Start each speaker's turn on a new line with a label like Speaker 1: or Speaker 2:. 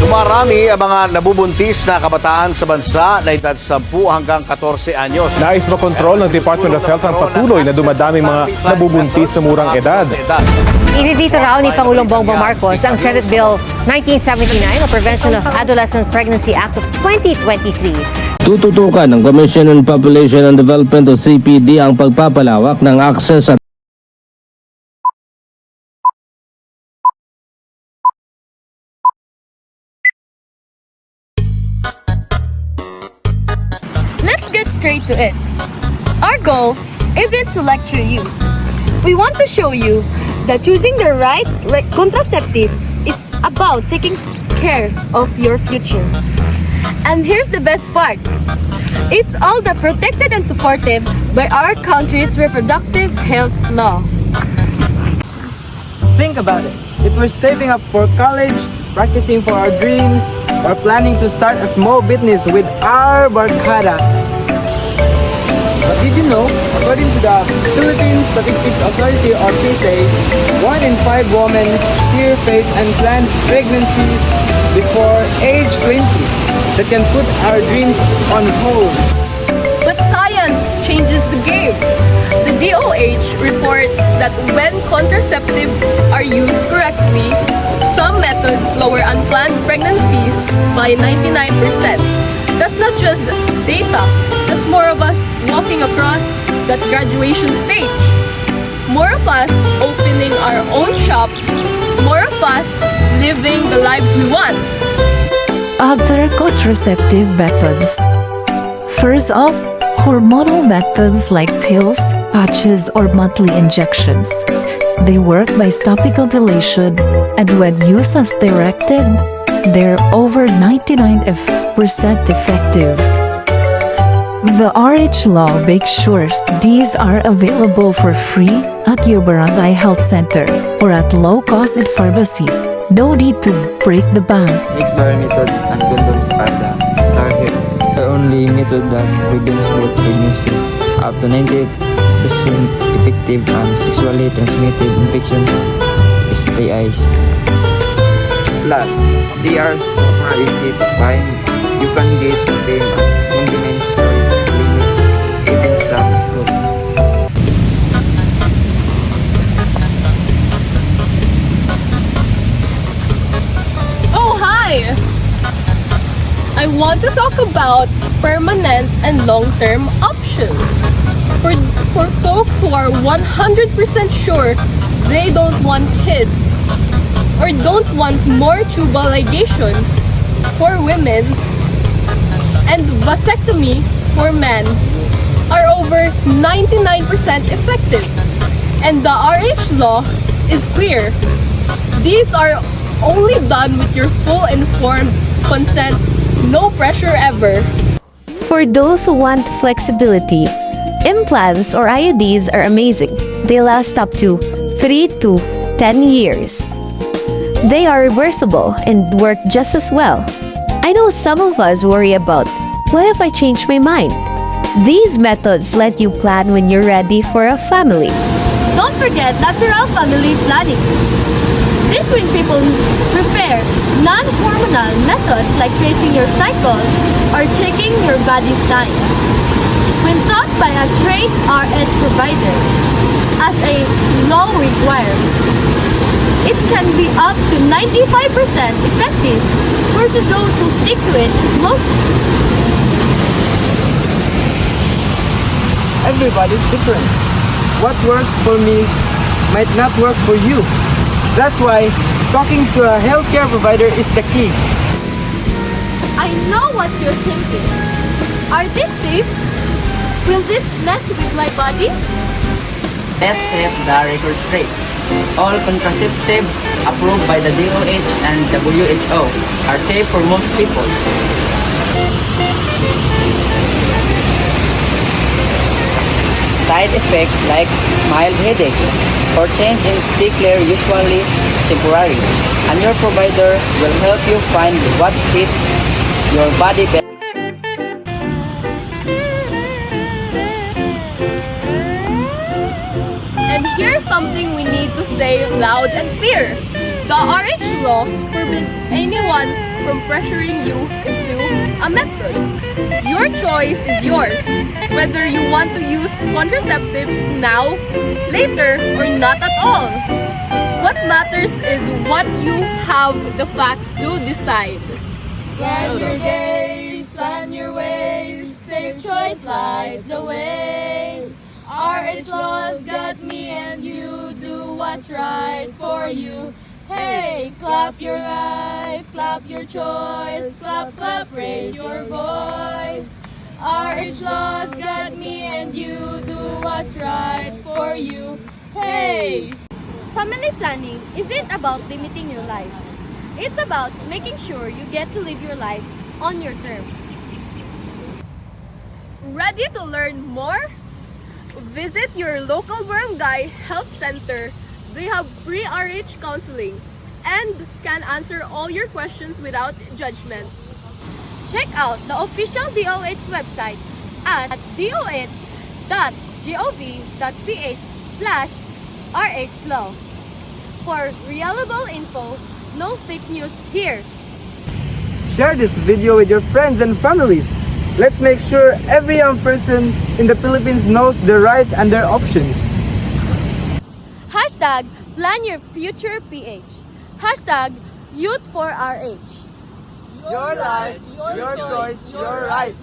Speaker 1: Dumarami ang mga nabubuntis na kabataan sa bansa na edad 10 hanggang 14 anyos.
Speaker 2: Nais makontrol ng Department of Health ang patuloy na dumadaming mga nabubuntis sa murang edad.
Speaker 3: Inidito raw ni Pangulong Bongbong Marcos ang Senate Bill 1979 o Prevention of Adolescent Pregnancy Act of 2023.
Speaker 4: Tututukan ng Commission on Population and Development o CPD ang pagpapalawak ng access at
Speaker 5: Let's get straight to it. Our goal isn't to lecture you. We want to show you that choosing the right contraceptive is about taking care of your future. And here's the best part. It's all the protected and supported by our country's reproductive health law.
Speaker 6: Think about it. If we're saving up for college, practicing for our dreams, or planning to start a small business with our barkada. But did you know, according to the Philippine Statistics Authority or PSA, 1 in 5 women fear, face, and plan pregnancies before age 20 that can put our dreams on hold.
Speaker 5: But science changes the game. The DOH reports that when contraceptives are used correctly, some methods lower unplanned pregnancies by 99%. That's not just data. That's more of us walking across that graduation stage. More of us opening our own shops. More of us living the lives we want.
Speaker 7: Other contraceptive methods. First off, hormonal methods like pills, patches, or monthly injections. They work by stopping ovulation, and when used as directed, they're over 99% effective. The RH law makes sure these are available for free at your barangay health center or at low cost in pharmacies. No need to break the bank.
Speaker 8: Mixed barrel method and condoms are the star here. The only method that prevents both pregnancy, up to 98% effective and sexually transmitted infection STIs.
Speaker 6: Plus, they are super easy to find. You can get them at convenience stores, clinics, even some schools.
Speaker 5: Oh, hi! I want to talk about permanent and long-term options. For folks who are 100% sure they don't want kids or don't want more tubal ligation for women and vasectomy for men are over 99% effective. And the RH law is clear. These are only done with your full informed consent, no pressure ever.
Speaker 9: For those who want flexibility, implants or IUDs are amazing. They last up to 3 to 10 years. They are reversible and work just as well. I know some of us worry about, what if I change my mind? These methods let you plan when you're ready for a family.
Speaker 5: Don't forget natural family planning. This when people prefer non-hormonal methods like tracing your cycle or checking your body signs. When taught by a trained RH provider, as a law requires, it can be up to 95% effective for those who stick to it mostly.
Speaker 6: Everybody's different. What works for me might not work for you. That's why talking to a healthcare provider is the key.
Speaker 5: I know what you're thinking. Are these safe? Will this mess with my body?
Speaker 10: Let's set the record straight. All contraceptives approved by the DOH and WHO are safe for most people. Side effects like mild headache or change in tickler usually temporary, and your provider will help you find what fits your body better.
Speaker 5: And here's something we need to say loud and clear. The RH law forbids anyone from pressuring you into a method. Your choice is yours, whether you want to use contraceptives now, later, or not at all. What matters is what you have the facts to decide. Plan your days, plan your ways, safe choice lies the way. RH laws got me and you, do what's right for you. Hey, clap your life, clap your choice, clap, clap, raise your voice. RH laws got me and you, do what's right for you. Hey!
Speaker 11: Family planning isn't about limiting your life. It's about making sure you get to live your life on your terms.
Speaker 5: Ready to learn more? Visit your local barangay health center. They have free RH counseling and can answer all your questions without judgment.
Speaker 11: Check out the official DOH website at doh.gov.ph/rhlaw. For reliable info, no fake news here.
Speaker 6: Share this video with your friends and families. Let's make sure every young person in the Philippines knows their rights and their options.
Speaker 11: Hashtag plan your future PH. Hashtag youth for RH.
Speaker 6: Your life, your choice, your right.